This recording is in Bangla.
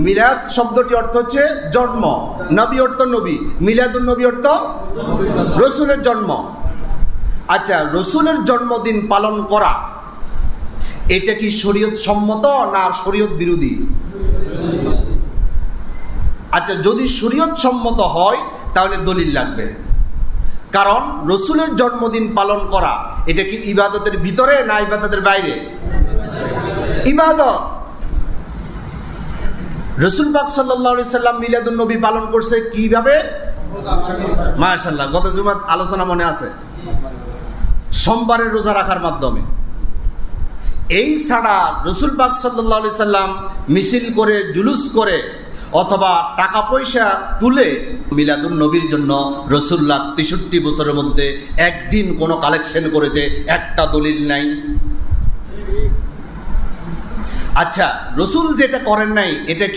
মিলাদ শব্দটি অর্থ হচ্ছে জন্ম, নবী অর্থ নবী, মিলাদুন নবী অর্থ রসুলের জন্ম। আচ্ছা, রসুলের জন্মদিন পালন করা এটা কি শরীয়ত সম্মত না শরীয়ত বিরোধী? আচ্ছা, যদি শরীয়ত সম্মত হয় তাহলে দলিল লাগবে। কারণ রসুলের জন্মদিন পালন করা এটা কি ইবাদতের ভিতরে না ইবাদতের বাইরে? ইবাদত। রসুল পাক সাল্লাল্লাহু আলাইহি সাল্লাম মিলাদুন নবী পালন করছে কিভাবে? মাশাআল্লাহ, গত জুমাত আলোচনা মনে আছে, সোমবারের রোজা রাখার মাধ্যমে। এই ছাড়া রসুল পাক সাল্লাল্লাহু আলাইহি সাল্লাম মিছিল করে, জুলুস করে অথবা টাকা পয়সা তুলে মিলাদুন নবীর জন্য রসুল্লাহ ৬৩ বছরের মধ্যে একদিন কোনো কালেকশন করেছে, একটা দলিল নাই। আচ্ছা, রসুল যেটা করেন নাই এটা কি